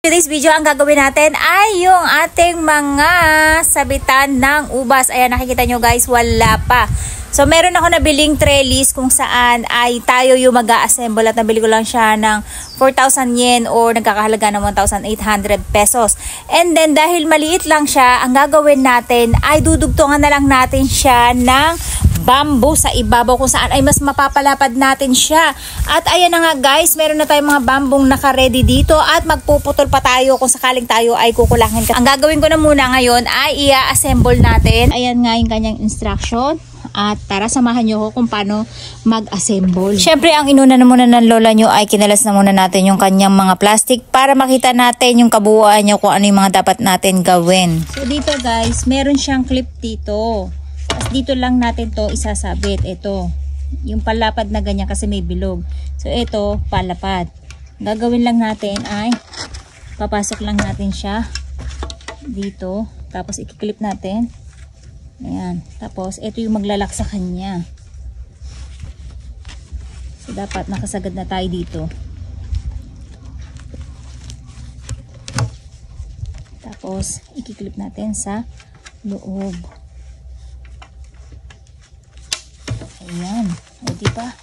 Today's video, ang gagawin natin ay yung ating mga sabitan ng ubas. Ayan, nakikita nyo guys, wala pa. So, meron ako nabiling trellis kung saan ay tayo yung mag-a-assemble at nabili ko lang siya ng 4,000 yen or nagkakahalaga ng 1,800 pesos. And then, dahil maliit lang siya, ang gagawin natin ay dudugtungan na lang natin siya ng bamboo sa ibabaw kung saan ay mas mapapalapad natin siya. At ayan na nga guys, meron na tayong mga bambong naka-ready dito at magpuputol pa tayo kung sakaling tayo ay kukulangin. Ang gagawin ko na muna ngayon ay i-assemble natin. Ayan nga yung kanyang instruction. At tara, samahan nyo ko kung paano mag-assemble. Syempre, ang inuna na muna ng lola nyo ay kinalas na muna natin yung kanyang mga plastic para makita natin yung kabuuan nyo kung ano yung mga dapat natin gawin. So dito guys, meron siyang clip dito. Tapos dito lang natin to isasabit. Ito, yung palapad na ganyan kasi may bilog. So ito, palapad. Gagawin lang natin ay papasok lang natin siya dito. Tapos ikiklip natin. Ayan. Tapos ito yung maglalak sa kanya. So dapat nakasagad na tayo dito. Tapos ikiklip natin sa loob. Ayan. O diba?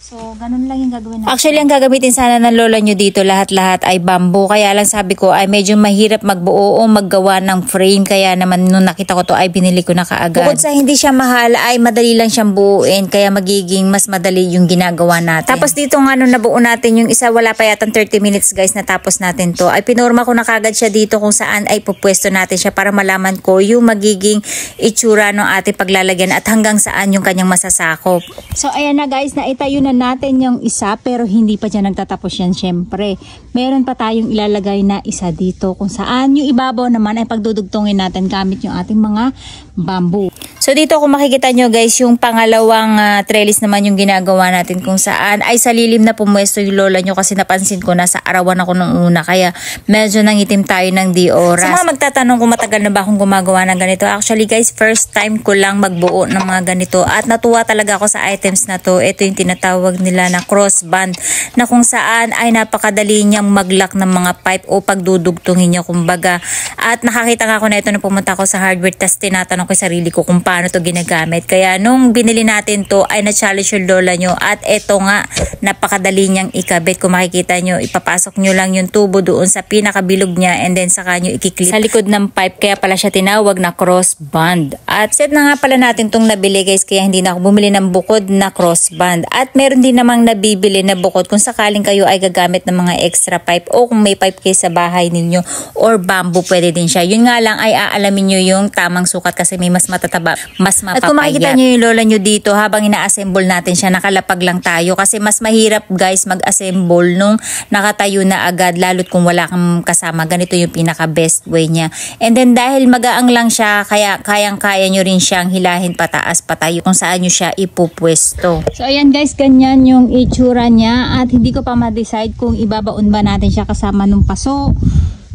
So, ganun lang yung gagawin natin. Actually, ang gagamitin sana ng lola nyo dito, lahat-lahat ay bamboo. Kaya lang sabi ko, ay medyo mahirap magbuo o maggawa ng frame. Kaya naman, nung nakita ko to ay binili ko na kaagad. Bukod sa hindi siya mahal, ay madali lang siyang buuin. Kaya magiging mas madali yung ginagawa natin. Tapos dito nga, nung nabuo natin yung isa, wala pa yatang 30 minutes guys, natapos natin to. Ay pinorma ko na kaagad siya dito kung saan ay pupwesto natin siya para malaman ko yung magiging itsura ng ating paglalagyan at hanggang saan yung kanyang masasakop. So, ayan na guys, naitayo na natin yung isa pero hindi pa dyan nagtatapos yan syempre. Meron pa tayong ilalagay na isa dito kung saan yung ibabaw naman ay pagdudugtungin natin gamit yung ating mga bamboo. So dito kung makikita nyo guys, yung pangalawang trellis naman yung ginagawa natin kung saan ay sa lilim na pumwesto yung lola nyo kasi napansin ko nasa arawan ako nung una kaya medyo nangitim tayo ng di oras. Sa mga magtatanong kung matagal na ba akong gumagawa ng ganito, actually guys, first time ko lang magbuo ng mga ganito at natuwa talaga ako sa items na to. Ito yung tinatawag nila na crossband na kung saan ay napakadali niyang maglock ng mga pipe o pagdudugtungin niya kumbaga. At nakakita nga ako na ito na pumunta ako sa hardware test, tinatanong ko sa sarili ko kung paano to ginagamit. Kaya nung binili natin to ay na-challenge yung lola nyo at eto nga, napakadali niyang ikabit. Kung makikita nyo, ipapasok nyo lang yung tubo doon sa pinakabilog niya and then saka nyo ikiklip sa likod ng pipe. Kaya pala siya tinawag na crossband. At set na nga pala natin tong nabili guys, kaya hindi na ako bumili ng bukod na crossband. At meron din namang nabibili na bukod kung sakaling kayo ay gagamit ng mga extra pipe o kung may pipe kayo sa bahay ninyo or bamboo, pwede din siya. Yun nga lang ay aalamin nyo yung tamang sukat kasi may mas matataba, mas mapapayat. At kung makikita nyo yung lola nyo dito, habang ina-assemble natin siya, nakalapag lang tayo kasi mas mahirap guys mag-assemble nung nakatayo na agad, lalo't kung wala kang kasama. Ganito yung pinaka best way niya. And then dahil magaang lang siya, kaya kayang-kaya nyo rin siyang hilahin pataas patayo kung saan nyo siya ipupwesto. So ayan guys, ganyan yung itsura niya at hindi ko pa ma-decide kung ibabaon ba natin siya kasama nung paso.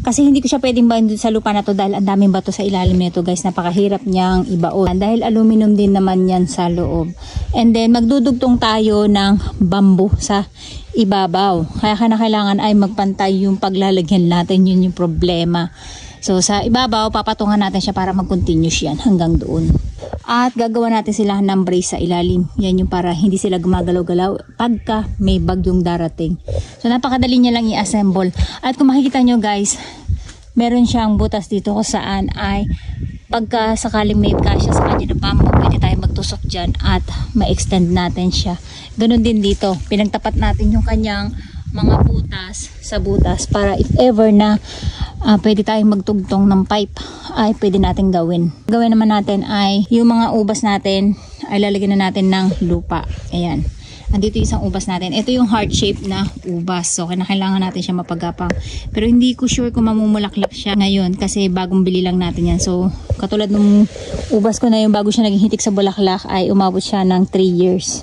Kasi hindi ko siya pwedeng baon sa lupa na to dahil ang daming bato sa ilalim nito guys, napakahirap niyang ibaon. Dahil aluminum din naman yan sa loob. And then magdudugtong tayo ng bamboo sa ibabaw. Kaya kailangan ay magpantay yung paglalagyan natin, yun yung problema. So sa ibabaw, papatungan natin siya para mag-continuous yan hanggang doon. At gagawa natin sila ng brace sa ilalim. Yan yung para hindi sila gumagalaw-galaw pagka may bagyong darating. So napakadali niya lang i-assemble. At kung makikita nyo guys, meron siyang butas dito kung saan ay pagka sakaling may kasya sa kanya na bamboo, pwede tayo magtusok dyan at ma-extend natin siya. Ganun din dito. Pinagtapat natin yung kanyang mga butas sa butas para if ever na pwede tayong magtugtong ng pipe ay pwede natin gawin. Gawin naman natin ay yung mga ubas natin ay lalagyan na natin ng lupa. Ayan. Andito yung isang ubas natin. Ito yung heart shape na ubas. So, kailangan natin siya mapagapang. Pero hindi ko sure kung mamumulaklak siya ngayon kasi bagong bili lang natin yan. So, katulad nung ubas ko na yung bago siya naging hitik sa bulaklak ay umabot siya ng 3 years.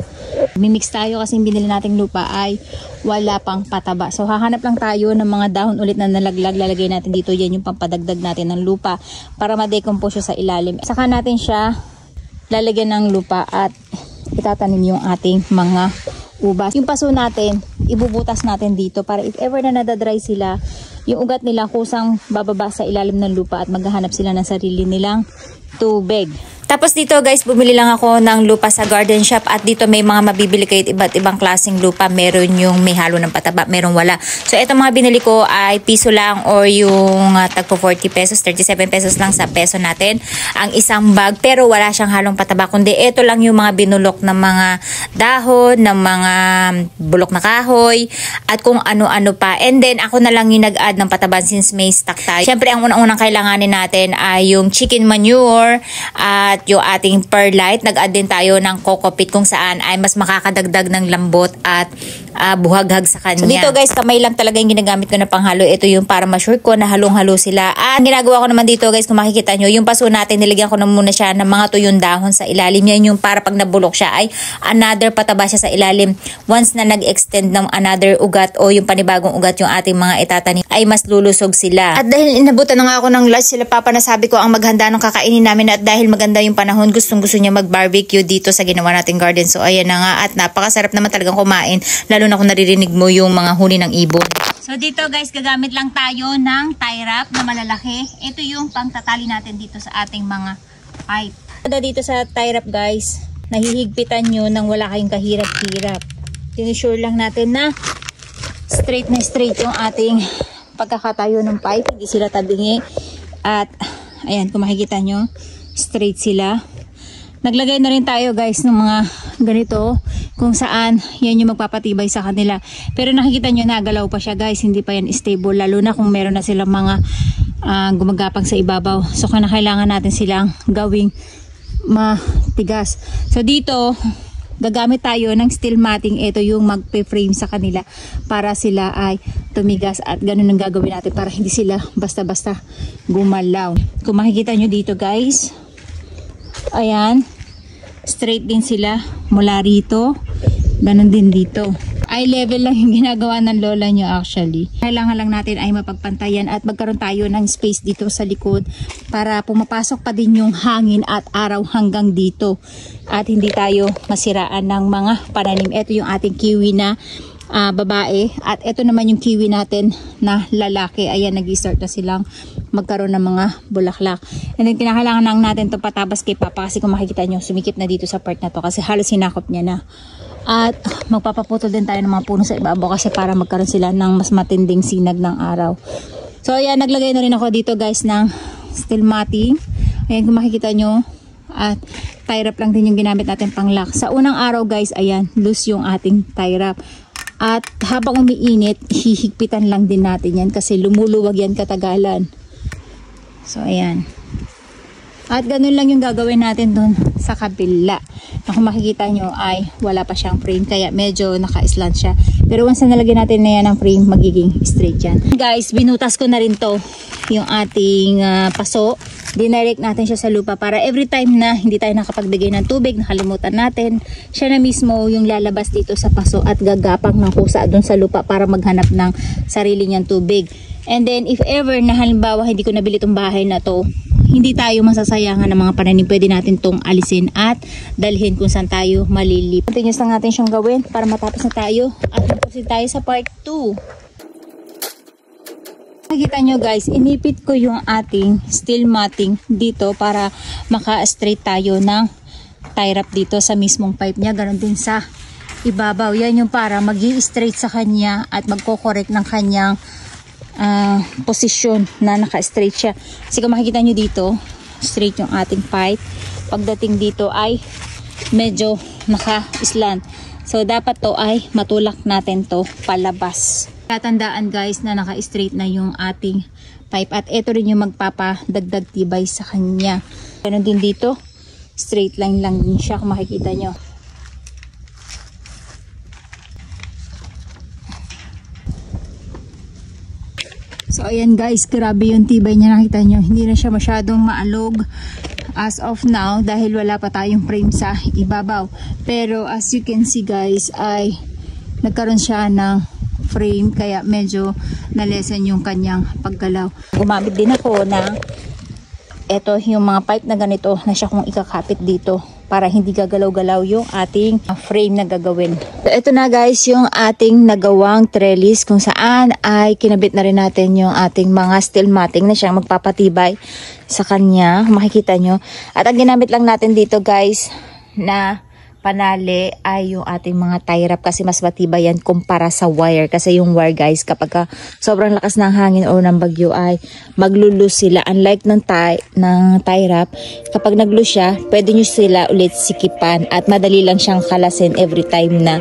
Mimix tayo kasi yung binili nating lupa ay wala pang pataba. So, hahanap lang tayo ng mga dahon ulit na nalaglag. Lalagay natin dito. Yan yung pampadagdag natin ng lupa para ma-decompose siya sa ilalim. Saka natin siya lalagyan ng lupa at itatanim yung ating mga ubas. Yung paso natin, ibubutas natin dito para if ever na nadadry sila, yung ugat nila kusang bababa sa ilalim ng lupa at maghahanap sila ng sarili nilang tubig. Tapos dito guys, bumili lang ako ng lupa sa garden shop at dito may mga mabibili kayo iba't ibang klaseng lupa. Meron yung may halo ng pataba, meron wala. So ito mga binili ko ay piso lang or yung tagpo 40 pesos, 37 pesos lang sa peso natin ang isang bag. Pero wala siyang halong pataba, kundi ito lang yung mga binulok ng mga dahon, ng mga bulok na kahoy at kung ano-ano pa. And then ako na lang yung nag-add ng pataba since may stock tayo. Siyempre ang unang-unang kailanganin natin ay yung chicken manure at yung ating perlite. Nag-add din tayo ng coco peat kung saan ay mas makakadagdag ng lambot at buhaghag sa kanya. So dito guys, kamay lang talaga yung ginagamit ko na panghalo. Ito yung para ma-sure ko na halong-halo sila. At ginagawa ko naman dito guys, kung makikita nyo, yung paso natin, nilagyan ko na muna siya ng mga tuyong dahon sa ilalim. Yan yung para pag nabulok siya ay another pataba siya sa ilalim. Once na nag-extend ng another ugat o yung panibagong ugat yung ating mga itatanim, ay mas lulusog sila. At dahil inabutan na nga ako ng lunch, sila papa na sabi ko ang maghanda ng kakainin namin at dahil maganda yung panahon, gustong-gusto niya mag-barbecue dito sa ginawa nating garden. So ayan na nga at napakasarap naman talagang kumain, lalo na kung naririnig mo yung mga huni ng ibon. So dito guys, gagamit lang tayo ng tie wrap na malalaki. Ito yung pangtatali natin dito sa ating mga pipe. Dito sa tie wrap guys, nahihigpitan nyo nang wala kayong kahirap-hirap. Tinisure lang natin na straight yung ating pagkakatayo ng pipe, hindi sila tabingi. At ayan, kung makikita nyo, straight sila. Naglagay na rin tayo guys ng mga ganito kung saan yan yung magpapatibay sa kanila. Pero nakikita nyo nagalaw pa siya guys, hindi pa yan stable, lalo na kung meron na silang mga gumagapang sa ibabaw. So kailangan natin silang gawing matigas. So dito gagamit tayo ng steel matting. Ito yung magpe-frame sa kanila para sila ay tumigas at ganun ang gagawin natin para hindi sila basta-basta gumalaw. Kung makikita nyo dito guys, ayan, straight din sila mula rito, ganun din dito. Eye level lang yung ginagawa ng lola nyo actually. Kailangan lang natin ay mapagpantayan at magkaroon tayo ng space dito sa likod para pumapasok pa din yung hangin at araw hanggang dito at hindi tayo masiraan ng mga pananim. Ito yung ating kiwi na babae at ito naman yung kiwi natin na lalaki. Ayan, nag-start na silang magkaroon ng mga bulaklak. And then kinakailangan lang natin ito patabas kay papa kasi kung makikita nyo sumikip na dito sa part na to kasi halos sinakop niya na. At magpapaputol din tayo ng mga puno sa ibabaw kasi para magkaroon sila ng mas matinding sinag ng araw. So ayan, naglagay na rin ako dito guys ng steel matting. Ayan, kung makikita nyo. At tie wrap lang din yung ginamit natin pang lock. Sa unang araw guys, ayan, loose yung ating tie wrap. At habang umiinit, hihigpitan lang din natin yan kasi lumuluwag yan katagalan. So ayan. At ganun lang yung gagawin natin dun sa kabila. Na kung makikita nyo ay wala pa siyang frame kaya medyo naka-slant siya. Pero once na nalagyan natin na yan ng frame, magiging straight yan. Guys, binutas ko na rin to yung ating paso. Dinirect natin siya sa lupa para every time na hindi tayo nakapagbigay ng tubig, nakalimutan natin, siya na mismo yung lalabas dito sa paso at gagapang ng kusa dun sa lupa para maghanap ng sarili niyang tubig. And then if ever na halimbawa hindi ko nabili itong bahay na to, hindi tayo masasayangan ng mga pananim, pwede natin tong alisin at dalhin kung saan tayo malilip. Continuous lang natin siyang gawin para matapos na tayo at mag-proceed tayo sa part 2. Nakikita nyo guys, inipit ko yung ating steel matting dito para maka-straight tayo ng tie wrap dito sa mismong pipe niya. Ganon din sa ibabaw. Yan yung para magi-straight sa kanya at magko-correct ng kanyang posisyon na naka-straight siya. Kasi kung makikita nyo dito, straight yung ating pipe. Pagdating dito ay medyo naka-slant. So dapat to ay matulak natin to palabas. Tatandaan guys na naka-straight na yung ating pipe at ito rin yung magpapadagdag tibay sa kanya. Ganun din dito, straight line lang din siya kung makikita nyo. So ayan guys, grabe yung tibay niya, nakita nyo. Hindi na siya masyadong maalog as of now dahil wala pa tayong frame sa ibabaw. Pero as you can see guys, ay nagkaroon siya ng frame kaya medyo nalesen yung kanyang paggalaw. Gumamit din ako ng eto yung mga pipe na ganito na siya kung ikakapit dito para hindi gagalaw-galaw yung ating frame na gagawin. So, ito na guys yung ating nagawang trellis kung saan ay kinabit na rin natin yung ating mga steel matting na siyang magpapatibay sa kanya. Makikita nyo. At ang ginamit lang natin dito guys na panali ay yung ating mga tie wrap kasi mas matibay yan kumpara sa wire. Kasi yung wire guys kapag sobrang lakas ng hangin o ng bagyo ay maglulus sila. Unlike ng tie wrap, kapag naglus siya, pwede nyo sila ulit sikipan at madali lang siyang kalasin every time na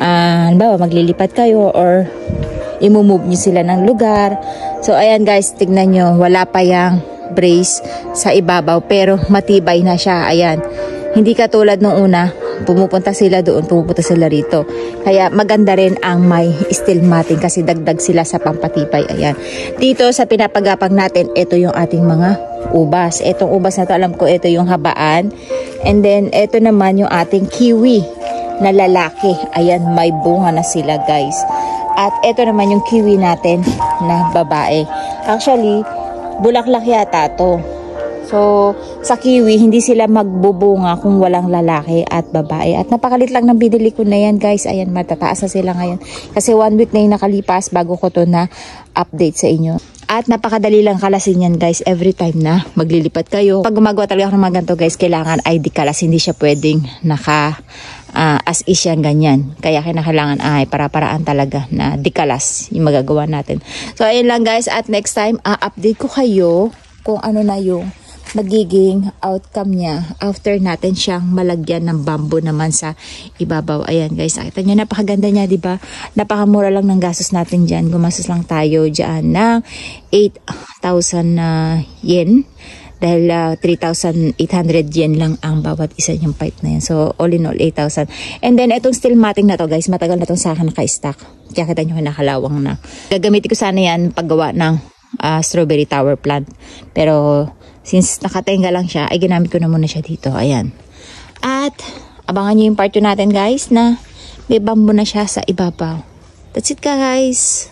halimbawa maglilipat kayo or imumove nyo sila ng lugar. So ayan guys, tignan nyo, wala pa yung brace sa ibabaw pero matibay na siya. Ayan, hindi katulad nung una, pumupunta sila doon, pumupunta sila rito. Kaya maganda rin ang may steel matting kasi dagdag sila sa pampatibay. Ayan. Dito sa pinapagapag natin, ito yung ating mga ubas. Itong ubas na to, alam ko, ito yung habaan. And then, ito naman yung ating kiwi na lalaki. Ayan, may bunga na sila guys. At ito naman yung kiwi natin na babae. Actually, bulaklak yata to. So, sa kiwi, hindi sila magbubunga kung walang lalaki at babae. At napakalit lang ng binili ko na yan, guys. Ayan, matataas na sila ngayon. Kasi 1 week na yung nakalipas bago ko to na update sa inyo. At napakadali lang kalasin yan, guys, every time na maglilipat kayo. Pag gumagawa talaga ako ng mga ganito, guys, kailangan ay dikalas. Hindi siya pwedeng as is yan, ganyan. Kaya kinakailangan ay para-paraan talaga na dikalas yung magagawa natin. So, ayun lang, guys. At next time, update ko kayo kung ano na yung magiging outcome niya after natin siyang malagyan ng bamboo naman sa ibabaw. Ayan guys, nakita nyo, napakaganda niya, diba? Napakamura lang ng gastos natin dyan. Gumastos lang tayo dyan ng 8,000 yen. Dahil 3,800 yen lang ang bawat isa niyang pipe na yan. So, all in all, 8,000. And then, itong steel matting na to guys, matagal na itong sa akin naka-stack. Kaya kita nyo, nakalawang na. Gagamitin ko sana yan paggawa ng strawberry tower plant. Pero, since nakatenga lang siya, ay ginamit ko na muna siya dito. Ayan. At, abangan nyo yung part 2 natin guys na may bamboo na siya sa ibabaw. That's it guys.